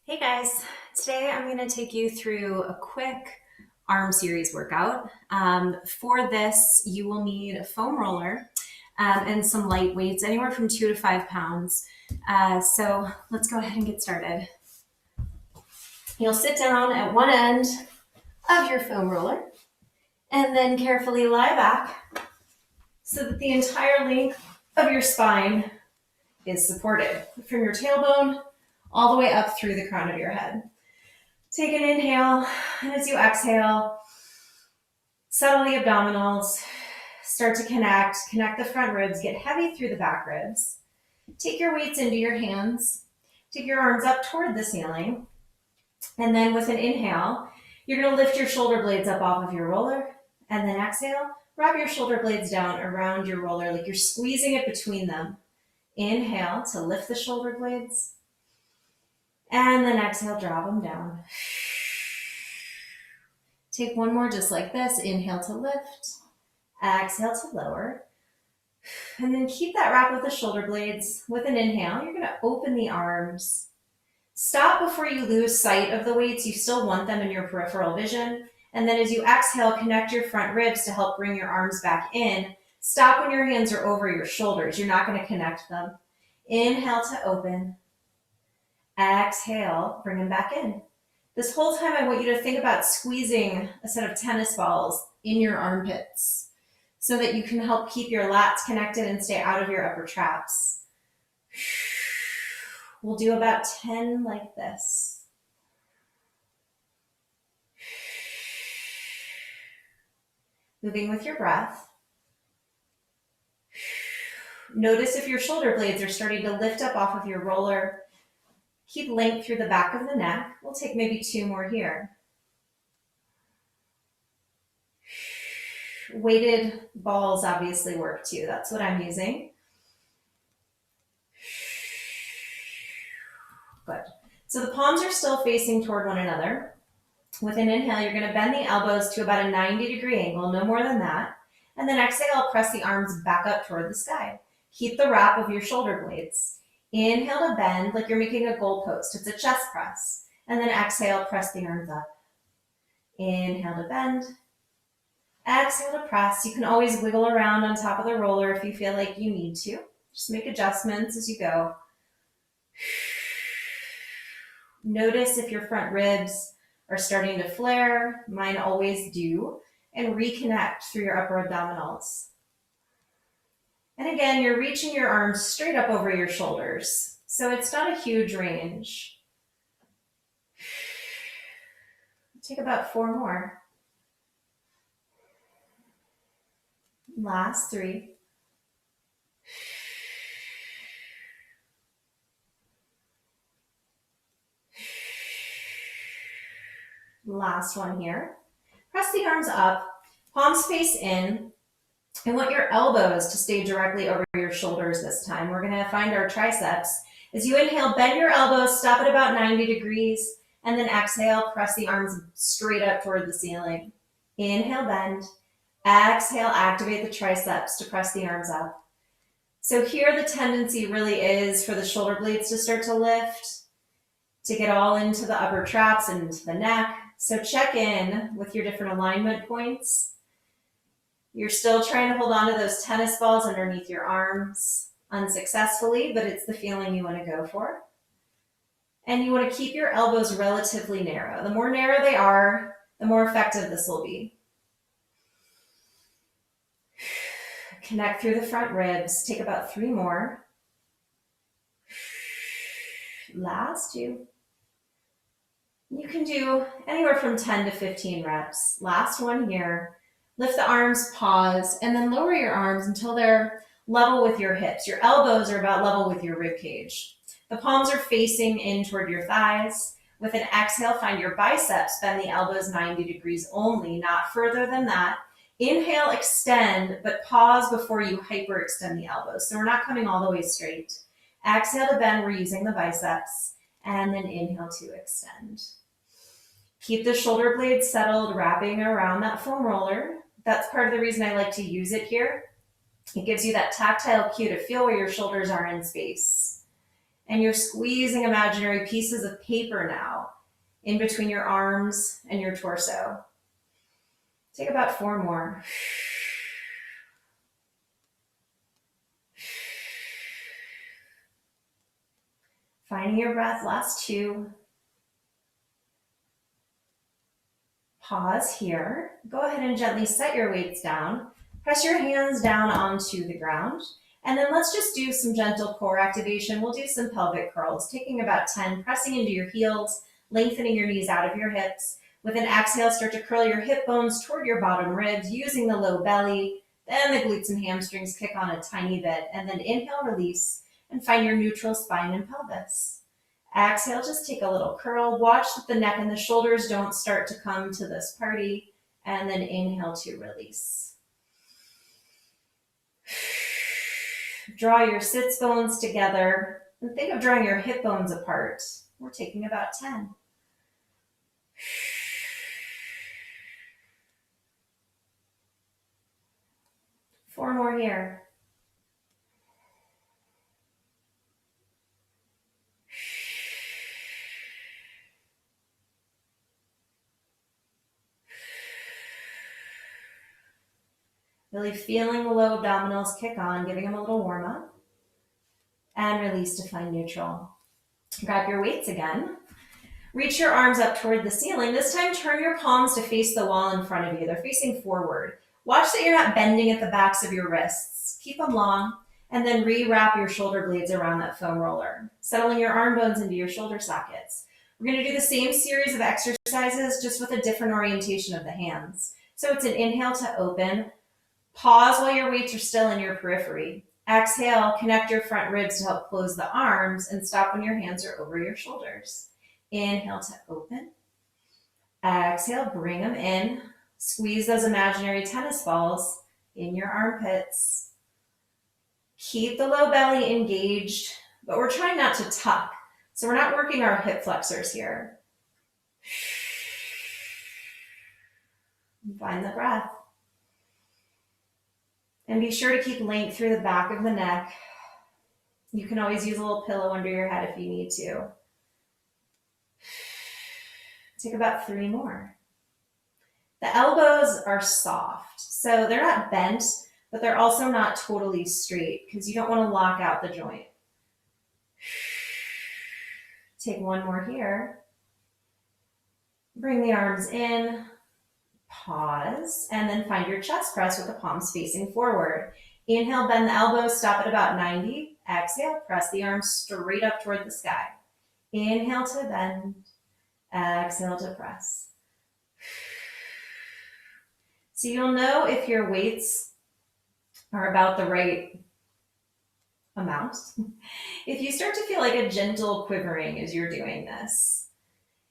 Hey guys, today I'm going to take you through a quick arm series workout. For this, you will need a foam roller and some light weights, anywhere from 2 to 5 pounds. So let's go ahead and get started. You'll sit down at one end of your foam roller and then carefully lie back so that the entire length of your spine is supported from your tailbone all the way up through the crown of your head. Take an inhale, and as you exhale, settle the abdominals, start to connect the front ribs, get heavy through the back ribs. Take your weights into your hands, take your arms up toward the ceiling, and then with an inhale, you're gonna lift your shoulder blades up off of your roller, and then exhale, wrap your shoulder blades down around your roller like you're squeezing it between them. Inhale to lift the shoulder blades, and then exhale, drop them down. Take one more just like this. Inhale to lift, exhale to lower. And then keep that wrap of the shoulder blades. With an inhale, you're gonna open the arms. Stop before you lose sight of the weights. You still want them in your peripheral vision. And then as you exhale, connect your front ribs to help bring your arms back in. Stop when your hands are over your shoulders. You're not gonna connect them. Inhale to open. Exhale, bring them back in. This whole time, I want you to think about squeezing a set of tennis balls in your armpits so that you can help keep your lats connected and stay out of your upper traps. We'll do about 10 like this. Moving with your breath. Notice if your shoulder blades are starting to lift up off of your roller. Keep length through the back of the neck. We'll take maybe 2 more here. Weighted balls obviously work too. That's what I'm using. Good. So the palms are still facing toward one another. With an inhale, you're going to bend the elbows to about a 90-degree angle, no more than that. And then exhale, press the arms back up toward the sky. Keep the wrap of your shoulder blades. Inhale to bend like you're making a goalpost. It's a chest press. And then exhale, press the arms up. Inhale to bend. Exhale to press. You can always wiggle around on top of the roller if you feel like you need to. Just make adjustments as you go. Notice if your front ribs are starting to flare. Mine always do. And reconnect through your upper abdominals. And again, you're reaching your arms straight up over your shoulders. So it's not a huge range. Take about 4 more. Last 3. Last one here. Press the arms up, palms face in. I want your elbows to stay directly over your shoulders this time. We're gonna find our triceps. As you inhale, bend your elbows, stop at about 90 degrees, and then exhale, press the arms straight up toward the ceiling. Inhale, bend. Exhale, activate the triceps to press the arms up. So here the tendency really is for the shoulder blades to start to lift, to get all into the upper traps and into the neck. So check in with your different alignment points. You're still trying to hold on to those tennis balls underneath your arms unsuccessfully, but it's the feeling you want to go for. And you want to keep your elbows relatively narrow. The more narrow they are, the more effective this will be. Connect through the front ribs. Take about 3 more. Last 2. You can do anywhere from 10 to 15 reps. Last one here. Lift the arms, pause, and then lower your arms until they're level with your hips. Your elbows are about level with your rib cage. The palms are facing in toward your thighs. With an exhale, find your biceps. Bend the elbows 90 degrees only, not further than that. Inhale, extend, but pause before you hyperextend the elbows. So we're not coming all the way straight. Exhale to bend, we're using the biceps. And then inhale to extend. Keep the shoulder blades settled, wrapping around that foam roller. That's part of the reason I like to use it here. It gives you that tactile cue to feel where your shoulders are in space. And you're squeezing imaginary pieces of paper now in between your arms and your torso. Take about 4 more. Finding your breath, last 2. Pause here. Go ahead and gently set your weights down. Press your hands down onto the ground. And then let's just do some gentle core activation. We'll do some pelvic curls, taking about 10, pressing into your heels, lengthening your knees out of your hips. With an exhale, start to curl your hip bones toward your bottom ribs, using the low belly. Then the glutes and hamstrings kick on a tiny bit. And then inhale, release, and find your neutral spine and pelvis. Exhale, just take a little curl. Watch that the neck and the shoulders don't start to come to this party. And then inhale to release. Draw your sits bones together and think of drawing your hip bones apart. We're taking about 10. Four more here. Really feeling the low abdominals kick on, giving them a little warm up. And release to find neutral. Grab your weights again. Reach your arms up toward the ceiling. This time, turn your palms to face the wall in front of you. They're facing forward. Watch that you're not bending at the backs of your wrists. Keep them long, and then re-wrap your shoulder blades around that foam roller, settling your arm bones into your shoulder sockets. We're going to do the same series of exercises, just with a different orientation of the hands. So it's an inhale to open. Pause while your weights are still in your periphery. Exhale, connect your front ribs to help close the arms, and stop when your hands are over your shoulders. Inhale to open. Exhale, bring them in. Squeeze those imaginary tennis balls in your armpits. Keep the low belly engaged, but we're trying not to tuck. So we're not working our hip flexors here. Find the breath. And be sure to keep length through the back of the neck. You can always use a little pillow under your head if you need to. Take about 3 more. The elbows are soft, so they're not bent, but they're also not totally straight because you don't want to lock out the joint. Take 1 more here. Bring the arms in, pause, and then find your chest press with the palms facing forward. Inhale, bend the elbows, stop at about 90. Exhale, press the arms straight up toward the sky. Inhale to bend. Exhale to press. So you'll know if your weights are about the right amount if you start to feel like a gentle quivering as you're doing this.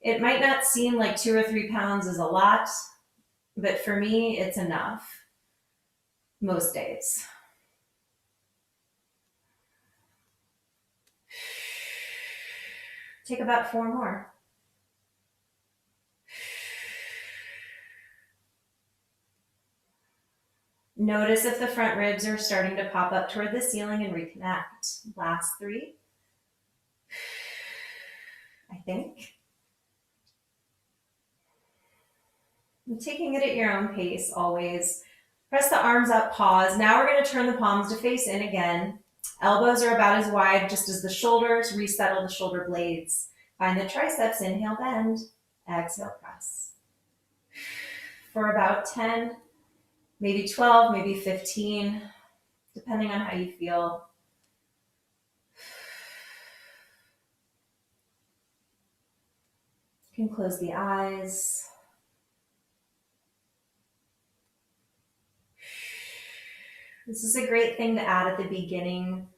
It might not seem like 2 or 3 pounds is a lot, but for me, it's enough most days. Take about 4 more. Notice if the front ribs are starting to pop up toward the ceiling and reconnect. Last 3. I think. And taking it at your own pace, always. Press the arms up, pause. Now we're going to turn the palms to face in again. Elbows are about as wide just as the shoulders. Resettle the shoulder blades. Find the triceps, inhale, bend. Exhale, press. For about 10, maybe 12, maybe 15, depending on how you feel. You can close the eyes. This is a great thing to add at the beginning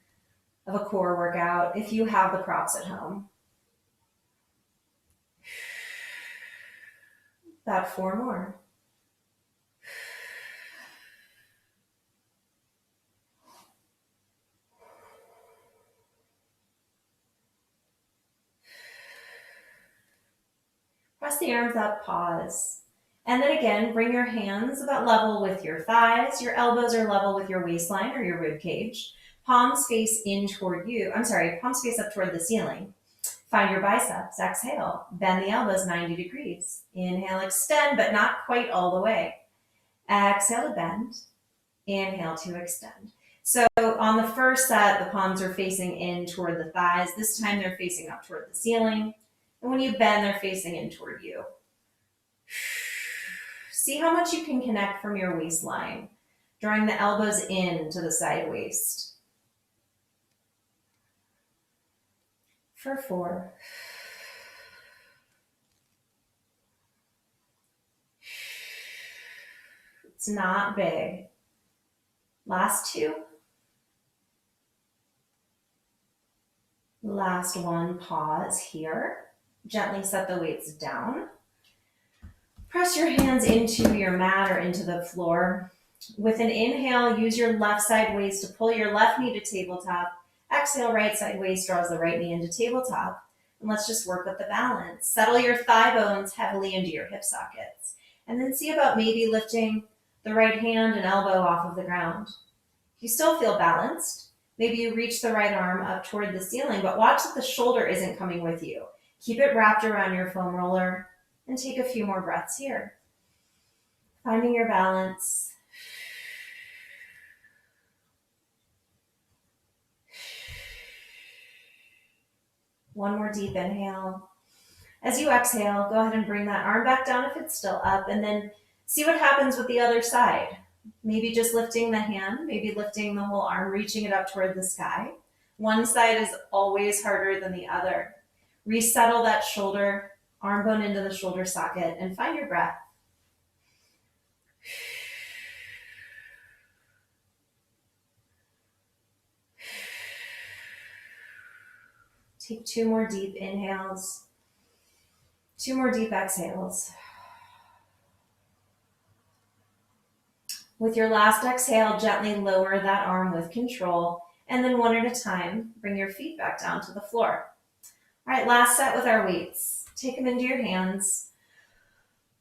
of a core workout if you have the props at home. About 4 more. Press the arms up, pause. And then again, bring your hands about level with your thighs. Your elbows are level with your waistline or your rib cage. palms face in toward you. I'm sorry, palms face up toward the ceiling. Find your biceps. Exhale. Bend the elbows 90 degrees. Inhale, extend, but not quite all the way. Exhale to bend. Inhale to extend. So on the first set, the palms are facing in toward the thighs. This time they're facing up toward the ceiling. And when you bend, they're facing in toward you. See how much you can connect from your waistline, drawing the elbows in to the side waist. For 4. It's not big. Last 2. Last 1, pause here. Gently set the weights down. Press your hands into your mat or into the floor. With an inhale, use your left side waist to pull your left knee to tabletop. Exhale, right side waist draws the right knee into tabletop. And let's just work with the balance. Settle your thigh bones heavily into your hip sockets. And then see about maybe lifting the right hand and elbow off of the ground. If you still feel balanced, maybe you reach the right arm up toward the ceiling, but watch that the shoulder isn't coming with you. Keep it wrapped around your foam roller and take a few more breaths here. Finding your balance. One more deep inhale. As you exhale, go ahead and bring that arm back down if it's still up, and then see what happens with the other side. Maybe just lifting the hand, maybe lifting the whole arm, reaching it up toward the sky. One side is always harder than the other. Resettle that shoulder, arm bone into the shoulder socket, and find your breath. Take 2 more deep inhales, 2 more deep exhales. With your last exhale, gently lower that arm with control, and then one at a time, bring your feet back down to the floor. All right, last set with our weights. Take them into your hands.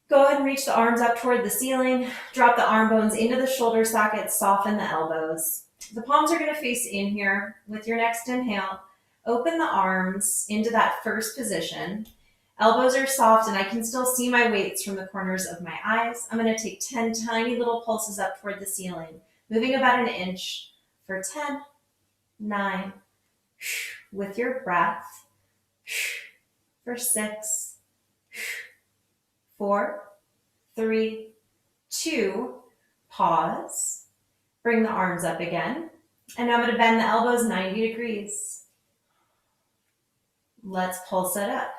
Go ahead and reach the arms up toward the ceiling. Drop the arm bones into the shoulder sockets, soften the elbows. The palms are gonna face in here. With your next inhale, open the arms into that first position. Elbows are soft and I can still see my weights from the corners of my eyes. I'm gonna take 10 tiny little pulses up toward the ceiling, moving about 1 inch for 10, 9, with your breath, for 6, 4, 3, 2, pause, bring the arms up again, and I'm gonna bend the elbows 90 degrees. Let's pulse it up.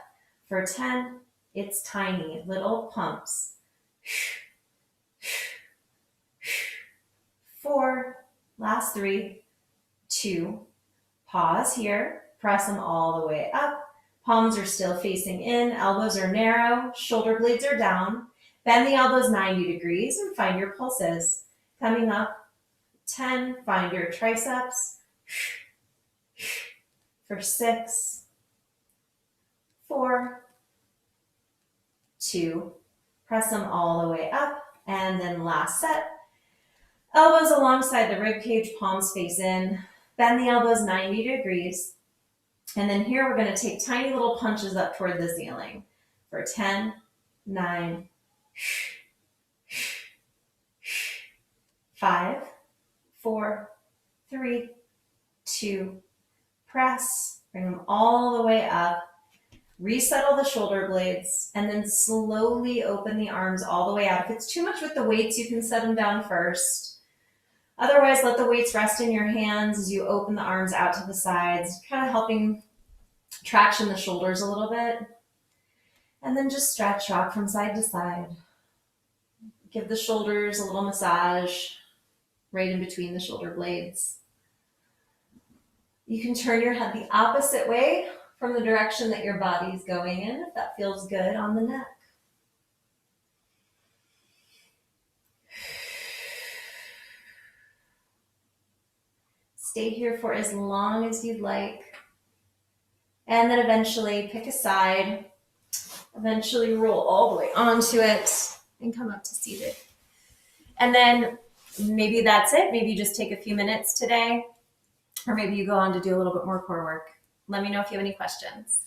For 10, it's tiny, little pumps. 4, last 3, 2, pause here, press them all the way up. Palms are still facing in, elbows are narrow, shoulder blades are down. Bend the elbows 90 degrees and find your pulses. Coming up, 10, find your triceps. For 6, 4, 2, press them all the way up, and then last set. Elbows alongside the rib cage, palms face in. Bend the elbows 90 degrees. And then here we're gonna take tiny little punches up toward the ceiling for 10, 9, 5, 4, 3, 2, press, bring them all the way up. Resettle the shoulder blades, and then slowly open the arms all the way out. If it's too much with the weights, you can set them down first. Otherwise, let the weights rest in your hands as you open the arms out to the sides, kind of helping traction the shoulders a little bit. And then just stretch, rock from side to side. Give the shoulders a little massage right in between the shoulder blades. You can turn your head the opposite way from the direction that your body's going in, if that feels good on the neck. Stay here for as long as you'd like. And then eventually pick a side, eventually roll all the way onto it and come up to seated. And then maybe that's it. Maybe just take a few minutes today or maybe you go on to do a little bit more core work. Let me know if you have any questions.